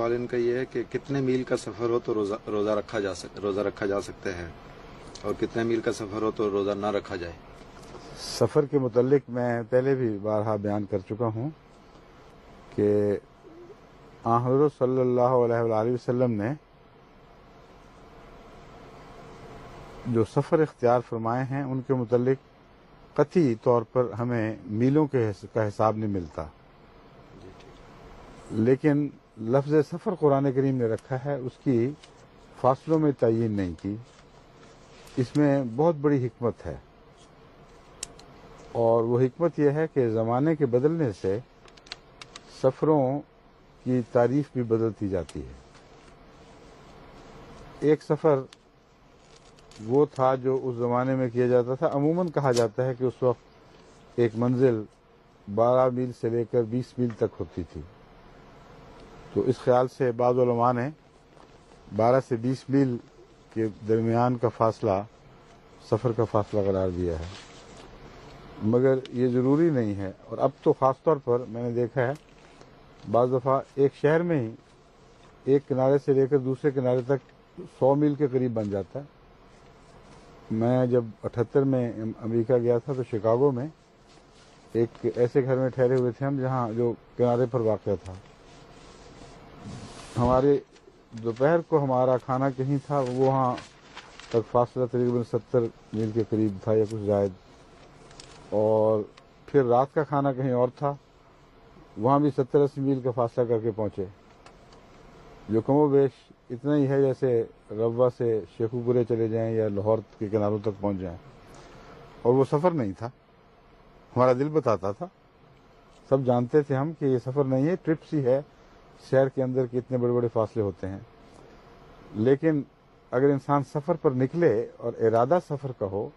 سوال ان کا یہ ہے کہ کتنے میل کا سفر ہو تو روزہ رکھا جا سکتا ہے، اور کتنے میل کا سفر ہو تو روزہ نہ رکھا جائے؟ سفر کے متعلق میں پہلے بھی بارہا بیان کر چکا ہوں کہ حضرت صلی اللہ علیہ وآلہ وسلم نے جو سفر اختیار فرمائے ہیں ان کے متعلق قطعی طور پر ہمیں میلوں کا حساب نہیں ملتا، لیکن لفظ سفر قرآن کریم نے رکھا ہے، اس کی فاصلوں میں تعیین نہیں کی۔ اس میں بہت بڑی حکمت ہے، اور وہ حکمت یہ ہے کہ زمانے کے بدلنے سے سفروں کی تعریف بھی بدلتی جاتی ہے۔ ایک سفر وہ تھا جو اس زمانے میں کیا جاتا تھا، عموماً کہا جاتا ہے کہ اس وقت ایک منزل 12 میل سے لے کر 20 میل تک ہوتی تھی، تو اس خیال سے بعض علماء نے 12 سے 20 میل کے درمیان کا فاصلہ سفر کا فاصلہ قرار دیا ہے، مگر یہ ضروری نہیں ہے۔ اور اب تو خاص طور پر میں نے دیکھا ہے بعض دفعہ ایک شہر میں ہی ایک کنارے سے لے کر دوسرے کنارے تک 100 میل کے قریب بن جاتا ہے۔ میں جب 78 میں امریکہ گیا تھا تو شکاگو میں ایک ایسے گھر میں ٹھہرے ہوئے تھے ہم جہاں جو کنارے پر واقع تھا۔ ہمارے دوپہر کو ہمارا کھانا کہیں تھا، وہاں تک فاصلہ تقریباً 70 میل کے قریب تھا یا کچھ زائد، اور پھر رات کا کھانا کہیں اور تھا، وہاں بھی 70-80 میل کا فاصلہ کر کے پہنچے، جو کم و بیش اتنا ہی ہے جیسے روا سے شیخو پورے چلے جائیں یا لاہور کے کناروں تک پہنچ جائیں۔ اور وہ سفر نہیں تھا، ہمارا دل بتاتا تھا، سب جانتے تھے ہم کہ یہ سفر نہیں ہے، ٹرپ سی ہے، شہر کے اندر کے اتنے بڑے بڑے فاصلے ہوتے ہیں۔ لیکن اگر انسان سفر پر نکلے اور ارادہ سفر کا ہو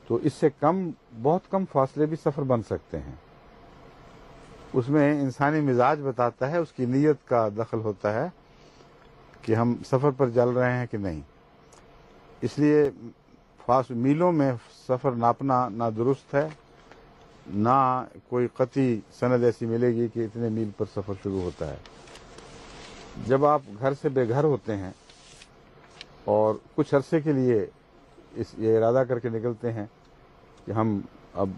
تو اس سے بہت کم فاصلے بھی سفر بن سکتے ہیں۔ اس میں انسانی مزاج بتاتا ہے، اس کی نیت کا دخل ہوتا ہے کہ ہم سفر پر چل رہے ہیں کہ نہیں۔ اس لیے میلوں میں سفر ناپنا نہ درست ہے، نہ کوئی قطعی سند ایسی ملے گی کہ اتنے میل پر سفر شروع ہوتا ہے۔ جب آپ گھر سے بے گھر ہوتے ہیں اور کچھ عرصے کے لیے یہ ارادہ کر کے نکلتے ہیں کہ ہم اب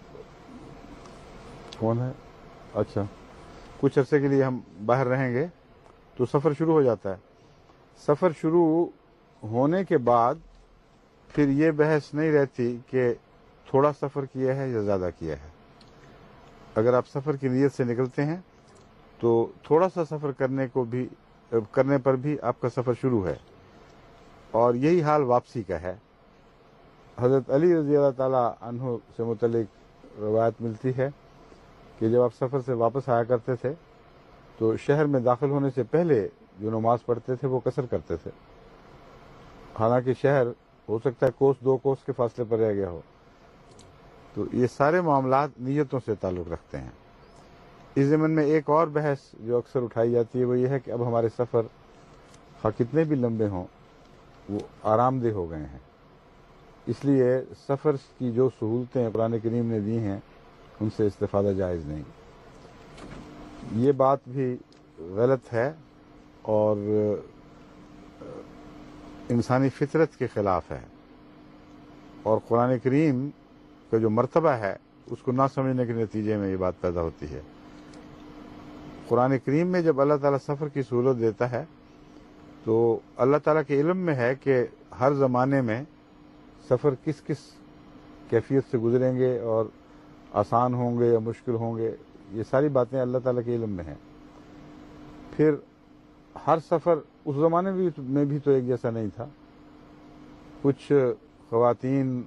کون ہے اچھا کچھ عرصے کے لیے ہم باہر رہیں گے، تو سفر شروع ہو جاتا ہے۔ سفر شروع ہونے کے بعد پھر یہ بحث نہیں رہتی کہ تھوڑا سفر کیا ہے یا زیادہ کیا ہے۔ اگر آپ سفر کی نیت سے نکلتے ہیں تو تھوڑا سا سفر کرنے پر بھی آپ کا سفر شروع ہے، اور یہی حال واپسی کا ہے۔ حضرت علی رضی اللہ تعالیٰ عنہ سے متعلق روایت ملتی ہے کہ جب آپ سفر سے واپس آیا کرتے تھے تو شہر میں داخل ہونے سے پہلے جو نماز پڑھتے تھے وہ قصر کرتے تھے، حالانکہ شہر ہو سکتا ہے کوس 2 کوس کے فاصلے پر رہ گیا ہو۔ تو یہ سارے معاملات نیتوں سے تعلق رکھتے ہیں۔ اس ضمن میں ایک اور بحث جو اکثر اٹھائی جاتی ہے وہ یہ ہے کہ اب ہمارے سفر خواہ کتنے بھی لمبے ہوں وہ آرام دہ ہو گئے ہیں، اس لیے سفر کی جو سہولتیں قرآن کریم نے دی ہیں ان سے استفادہ جائز نہیں۔ یہ بات بھی غلط ہے اور انسانی فطرت کے خلاف ہے، اور قرآن کریم کا جو مرتبہ ہے اس کو نہ سمجھنے کے نتیجے میں یہ بات پیدا ہوتی ہے۔ قرآن کریم میں جب اللہ تعالیٰ سفر کی سہولت دیتا ہے تو اللہ تعالیٰ کے علم میں ہے کہ ہر زمانے میں سفر کس کس کیفیت سے گزریں گے اور آسان ہوں گے یا مشکل ہوں گے، یہ ساری باتیں اللہ تعالیٰ کے علم میں ہیں۔ پھر ہر سفر اس زمانے میں بھی تو ایک جیسا نہیں تھا۔ کچھ خواتین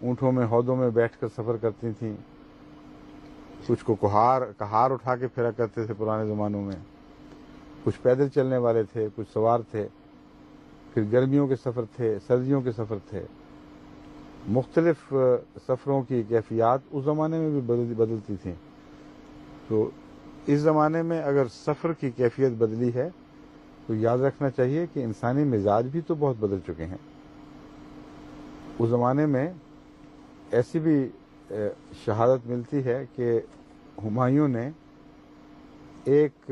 اونٹوں میں ہودوں میں بیٹھ کر سفر کرتی تھیں، کچھ کو کہار اٹھا کے پھرا کرتے تھے پرانے زمانوں میں، کچھ پیدل چلنے والے تھے، کچھ سوار تھے، پھر گرمیوں کے سفر تھے، سردیوں کے سفر تھے۔ مختلف سفروں کی کیفیات اس زمانے میں بھی بدلتی تھیں۔ تو اس زمانے میں اگر سفر کی کیفیت بدلی ہے تو یاد رکھنا چاہیے کہ انسانی مزاج بھی تو بہت بدل چکے ہیں۔ اس زمانے میں ایسی بھی شہادت ملتی ہے کہ ہمایوں نے ایک